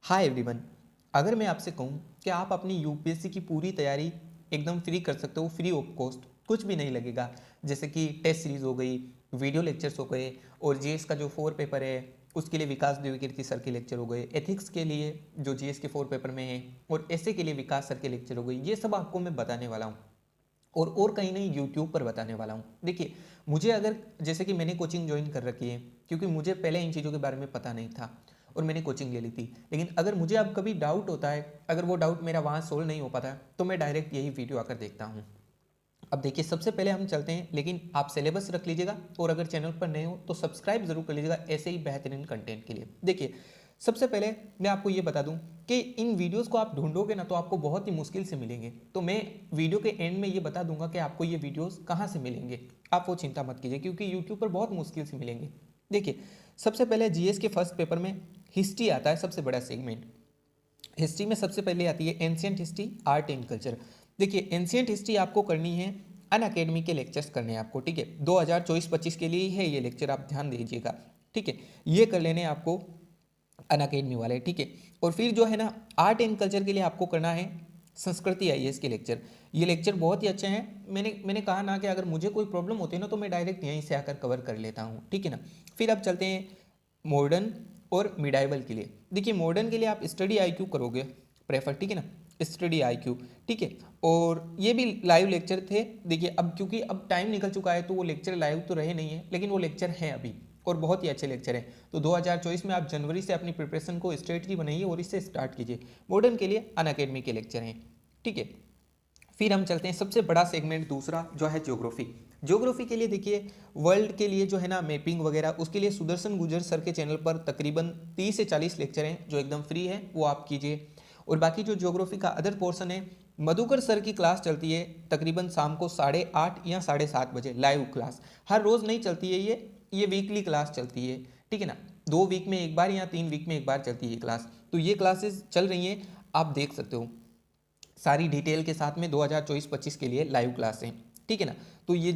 Hi everyone. अगर मैं आपसे कहूँ कि आप अपनी यूपीएससी की पूरी तैयारी एकदम फ्री कर सकते हो, फ्री ऑफ कॉस्ट, कुछ भी नहीं लगेगा। जैसे कि टेस्ट सीरीज हो गई, वीडियो लेक्चर्स हो गए, और जीएस का जो 4 पेपर है उसके लिए विकास द्विवेदी सर के लेक्चर हो गए, एथिक्स के लिए जो जीएस के 4 पेपर में है, और ऐसे के लिए विकास सर के लेक्चर हो गए। ये सब आपको मैं बताने वाला हूँ और कहीं नहीं यूट्यूब पर बताने वाला हूँ। देखिए, मुझे अगर जैसे कि मैंने कोचिंग ज्वाइन कर रखी है क्योंकि मुझे पहले इन चीज़ों के बारे में पता नहीं था और मैंने कोचिंग ले ली थी। लेकिन अगर मुझे अब कभी डाउट होता है, अगर वो डाउट मेरा वहाँ सोल्व नहीं हो पाता है, तो मैं डायरेक्ट यही वीडियो आकर देखता हूँ। अब देखिए, सबसे पहले हम चलते हैं, लेकिन आप सिलेबस रख लीजिएगा और अगर चैनल पर नए हो तो सब्सक्राइब जरूर कर लीजिएगा ऐसे ही बेहतरीन कंटेंट के लिए। देखिए, सबसे पहले मैं आपको ये बता दूं कि इन वीडियोस को आप ढूंढोगे ना तो आपको बहुत ही मुश्किल से मिलेंगे। तो मैं वीडियो के एंड में ये बता दूंगा कि आपको ये वीडियोस कहाँ से मिलेंगे। आप वो चिंता मत कीजिए क्योंकि यूट्यूब पर बहुत मुश्किल से मिलेंगे। देखिए, सबसे पहले जीएस के फर्स्ट पेपर में हिस्ट्री आता है, सबसे बड़ा सेगमेंट। हिस्ट्री में सबसे पहले आती है ancient history, art and culture. देखिए, एंशियंट हिस्ट्री आपको करनी है, अन अकेडमी के लेक्चर्स करने हैं आपको, ठीक है। 2024-25 के लिए ही है ये लेक्चर, आप ध्यान दीजिएगा, ठीक है। ये कर लेने आपको अन अकेडमी वाले, ठीक है। और फिर जो है ना, आर्ट एंड कल्चर के लिए आपको करना है संस्कृति आईएएस के लेक्चर। ये लेक्चर बहुत ही अच्छे हैं। मैंने कहा ना कि अगर मुझे कोई प्रॉब्लम होती है ना तो मैं डायरेक्ट यहीं से आकर कवर कर लेता हूँ, ठीक है ना। फिर अब चलते हैं मॉडर्न और मिडाइवल के लिए। देखिए, मॉडर्न के लिए आप स्टडी आईक्यू करोगे प्रेफर, ठीक है ना, स्टडी आईक्यू, ठीक है। और ये भी लाइव लेक्चर थे। देखिए, अब क्योंकि अब टाइम निकल चुका है तो वो लेक्चर लाइव तो रहे नहीं है, लेकिन वो लेक्चर हैं अभी और बहुत ही अच्छे लेक्चर हैं। तो 2024 में आप जनवरी से अपनी प्रिपरेशन को स्ट्रेटजी बनाइए और इससे स्टार्ट कीजिए। मॉडर्न के लिए अन अकेडमी के लेक्चर हैं, ठीक है। फिर हम चलते हैं सबसे बड़ा सेगमेंट दूसरा, जो है ज्योग्राफी। ज्योग्राफी के लिए देखिए, वर्ल्ड के लिए जो है ना मैपिंग वगैरह, उसके लिए सुदर्शन गुर्जर सर के चैनल पर तकरीबन 30 से 40 लेक्चर हैं जो एकदम फ्री है, वो आप कीजिए। और बाकी जो ज्योग्राफी का अदर पोर्शन है, मधुकर सर की क्लास चलती है तकरीबन शाम को 8:30 या 7:30 बजे, लाइव क्लास। हर रोज़ नहीं चलती है ये वीकली क्लास चलती है, ठीक है ना। 2 वीक में एक बार या 3 वीक में एक बार चलती है क्लास। तो ये क्लासेस चल रही हैं, आप देख सकते हो सारी डिटेल के साथ में। 2024-25 के लिए लाइव क्लास हैं, ठीक है ना। तो ये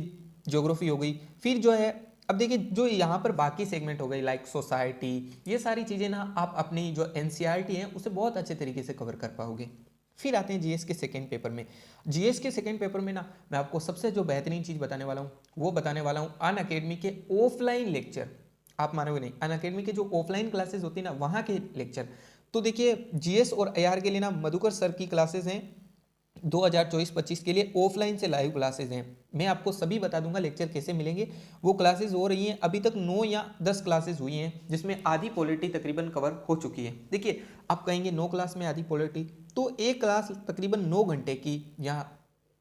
ज्योग्राफी हो गई। फिर जो है, अब देखिए, जो यहाँ पर बाकी सेगमेंट हो गई लाइक सोसाइटी, ये सारी चीज़ें ना आप अपनी जो एनसीईआरटी है उसे बहुत अच्छे तरीके से कवर कर पाओगे। फिर आते हैं जीएस के सेकंड पेपर में। जीएस के सेकंड पेपर में ना मैं आपको सबसे जो बेहतरीन चीज़ बताने वाला हूँ वो बताने वाला हूँ अन अकेडमी के ऑफलाइन लेक्चर। आप मानोगे नहीं, अन अकेडमी के जो ऑफलाइन क्लासेस होती है ना, वहाँ के लेक्चर। तो देखिए, जीएस और एआर के लिए ना मधुकर सर की क्लासेस हैं 2024-25 के लिए, ऑफलाइन से लाइव क्लासेस हैं। मैं आपको सभी बता दूंगा लेक्चर कैसे मिलेंगे। वो क्लासेस हो रही हैं, अभी तक 9 या 10 क्लासेस हुई हैं जिसमें आधी पॉलिटी तकरीबन कवर हो चुकी है। देखिए, आप कहेंगे 9 क्लास में आधी पॉलिटी, तो एक क्लास तकरीबन 9 घंटे की या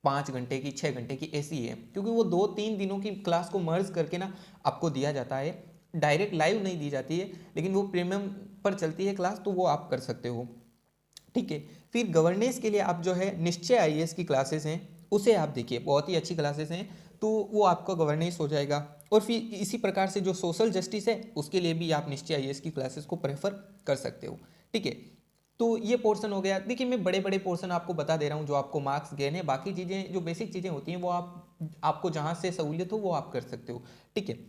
5 घंटे की, 6 घंटे की ऐसी है, क्योंकि वो 2-3 दिनों की क्लास को मर्ज करके ना आपको दिया जाता है। डायरेक्ट लाइव नहीं दी जाती है, लेकिन वो प्रीमियम पर चलती है क्लास, तो वो आप कर सकते हो, ठीक है। फिर गवर्नेंस के लिए आप जो है निश्चय आईएएस की क्लासेस हैं, उसे आप देखिए, बहुत ही अच्छी क्लासेस हैं, तो वो आपका गवर्नेंस हो जाएगा। और फिर इसी प्रकार से जो सोशल जस्टिस है उसके लिए भी आप निश्चय आईएएस की क्लासेस को प्रेफर कर सकते हो, ठीक है। तो ये पोर्शन हो गया। देखिए, मैं बड़े बड़े पोर्शन आपको बता दे रहा हूँ जो आपको मार्क्स गेन है। बाकी चीज़ें जो बेसिक चीज़ें होती हैं वो आपको जहाँ से सहूलियत हो वो आप कर सकते हो, ठीक है।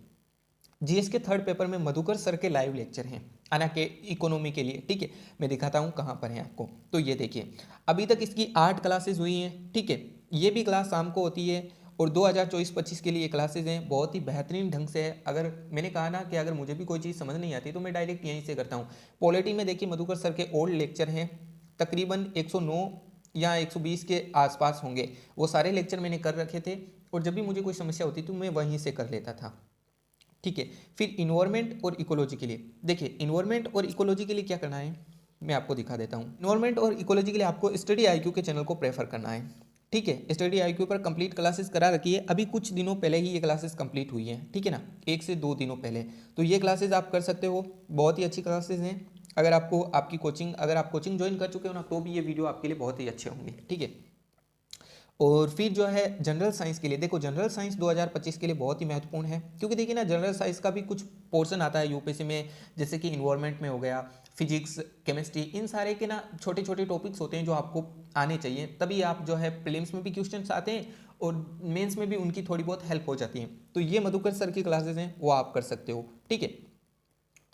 जीएस के थर्ड पेपर में मधुकर सर के लाइव लेक्चर हैं अना के इकोनॉमी के लिए, ठीक है। मैं दिखाता हूँ कहाँ पर है आपको। तो ये देखिए, अभी तक इसकी 8 क्लासेस हुई हैं, ठीक है। ये भी क्लास शाम को होती है और 2024-25 के लिए क्लासेस हैं, बहुत ही बेहतरीन ढंग से है। अगर मैंने कहा ना कि अगर मुझे भी कोई चीज़ समझ नहीं आती तो मैं डायरेक्ट यहीं से करता हूँ। पॉलिटी में देखिए, मधुकर सर के ओल्ड लेक्चर हैं, तकरीबन 109 या 120 के आसपास होंगे। वो सारे लेक्चर मैंने कर रखे थे और जब भी मुझे कोई समस्या होती तो मैं वहीं से कर लेता था, ठीक है। फिर इन्वायरमेंट और इकोलॉजी के लिए, देखिए, इन्वायरमेंट और इकोलॉजी के लिए क्या करना है मैं आपको दिखा देता हूँ। इन्वायरमेंट और इकोलॉजी के लिए आपको स्टडी आईक्यू के चैनल को प्रेफर करना है, ठीक है। स्टडी आईक्यू पर कंप्लीट क्लासेस करा रखी है, अभी कुछ दिनों पहले ही ये क्लासेस कंप्लीट हुई हैं, ठीक है ना, 1 से 2 दिनों पहले। तो ये क्लासेस आप कर सकते हो, बहुत ही अच्छी क्लासेस हैं। अगर आपको आपकी कोचिंग, अगर आप कोचिंग ज्वाइन कर चुके हो ना, तो भी ये वीडियो आपके लिए बहुत ही अच्छे होंगे, ठीक है। और फिर जो है जनरल साइंस के लिए, देखो, जनरल साइंस 2025 के लिए बहुत ही महत्वपूर्ण है, क्योंकि देखिए ना, जनरल साइंस का भी कुछ पोर्शन आता है यूपीएससी में, जैसे कि इन्वायरमेंट में हो गया, फिजिक्स, केमिस्ट्री, इन सारे के ना छोटे छोटे टॉपिक्स होते हैं जो आपको आने चाहिए, तभी आप जो है प्रीलिम्स में भी क्वेश्चंस आते हैं और मेंस में भी उनकी थोड़ी बहुत हेल्प हो जाती है। तो ये मधुकर सर की क्लासेस हैं, वो आप कर सकते हो, ठीक है।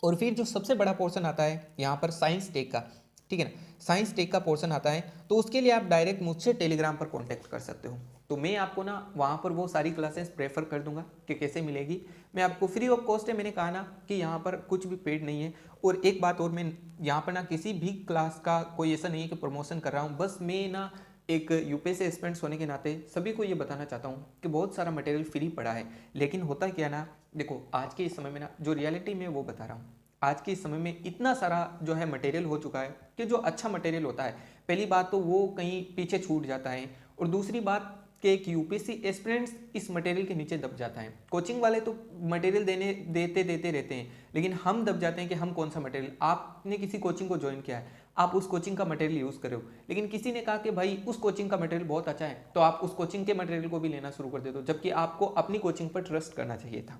और फिर जो सबसे बड़ा पोर्शन आता है यहाँ पर साइंस टेक का, ठीक है ना, साइंस टेक का पोर्शन आता है, तो उसके लिए आप डायरेक्ट मुझसे टेलीग्राम पर कॉन्टैक्ट कर सकते हो। तो मैं आपको ना वहाँ पर वो सारी क्लासेस प्रेफर कर दूंगा कि कैसे मिलेगी। मैं आपको फ्री ऑफ कॉस्ट है, मैंने कहा ना कि यहाँ पर कुछ भी पेड नहीं है। और एक बात और, मैं यहाँ पर ना किसी भी क्लास का कोई ऐसा नहीं है कि प्रमोशन कर रहा हूँ, बस मैं ना एक यूपीएससी एस्पिरेंट्स होने के नाते सभी को ये बताना चाहता हूँ कि बहुत सारा मटेरियल फ्री पड़ा है। लेकिन होता क्या ना, देखो आज के इस समय में ना जो रियलिटी में वो बता रहा हूँ, आज के इस समय में इतना सारा जो है मटेरियल हो चुका है कि जो अच्छा मटेरियल होता है, पहली बात तो वो कहीं पीछे छूट जाता है, और दूसरी बात कि एक यूपीएससी एस्पिरेंट्स इस मटेरियल के नीचे दब जाता है। कोचिंग वाले तो मटेरियल देते रहते हैं, लेकिन हम दब जाते हैं कि हम कौन सा मटेरियल, आपने किसी कोचिंग को ज्वाइन किया है, आप उस कोचिंग का मटेरियल यूज़ करो, लेकिन किसी ने कहा कि भाई उस कोचिंग का मटेरियल बहुत अच्छा है, तो आप उस कोचिंग के मटेरियल को भी लेना शुरू कर देते हो, जबकि आपको अपनी कोचिंग पर ट्रस्ट करना चाहिए था।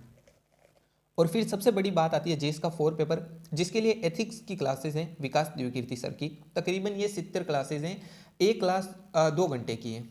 और फिर सबसे बड़ी बात आती है जेस का 4 पेपर, जिसके लिए एथिक्स की क्लासेस हैं विकास द्विकीर्ति सर की, तकरीबन ये 70 क्लासेस हैं, एक क्लास 2 घंटे की है।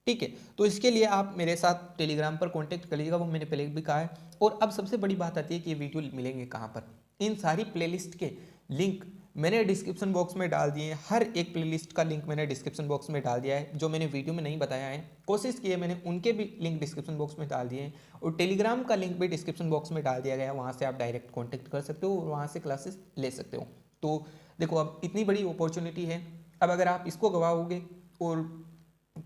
ठीक है, तो इसके लिए आप मेरे साथ टेलीग्राम पर कांटेक्ट कर लीजिएगा, वो मैंने पहले भी कहा है। और अब सबसे बड़ी बात आती है कि ये वीडियो मिलेंगे कहाँ पर। इन सारी प्लेलिस्ट के लिंक मैंने डिस्क्रिप्शन बॉक्स में डाल दिए हैं, हर एक प्लेलिस्ट का लिंक मैंने डिस्क्रिप्शन बॉक्स में डाल दिया है। जो मैंने वीडियो में नहीं बताया है, कोशिश की है मैंने, उनके भी लिंक डिस्क्रिप्शन बॉक्स में डाल दिए हैं। और टेलीग्राम का लिंक भी डिस्क्रिप्शन बॉक्स में डाल दिया गया है, वहाँ से आप डायरेक्ट कॉन्टैक्ट कर सकते हो और वहाँ से क्लासेस ले सकते हो। तो देखो अब इतनी बड़ी अपॉर्चुनिटी है, अब अगर आप इसको गवाओगे और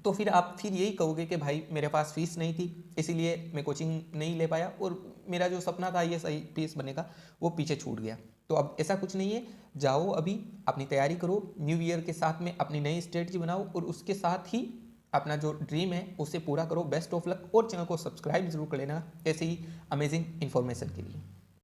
तो फिर आप फिर यही कहोगे कि भाई मेरे पास फीस नहीं थी इसीलिए मैं कोचिंग नहीं ले पाया, और मेरा जो सपना था IAS बनने का वो पीछे छूट गया। तो अब ऐसा कुछ नहीं है, जाओ अभी अपनी तैयारी करो, न्यू ईयर के साथ में अपनी नई स्ट्रेटजी बनाओ और उसके साथ ही अपना जो ड्रीम है उसे पूरा करो। बेस्ट ऑफ लक, और चैनल को सब्सक्राइब जरूर कर लेना ऐसे ही अमेजिंग इन्फॉर्मेशन के लिए।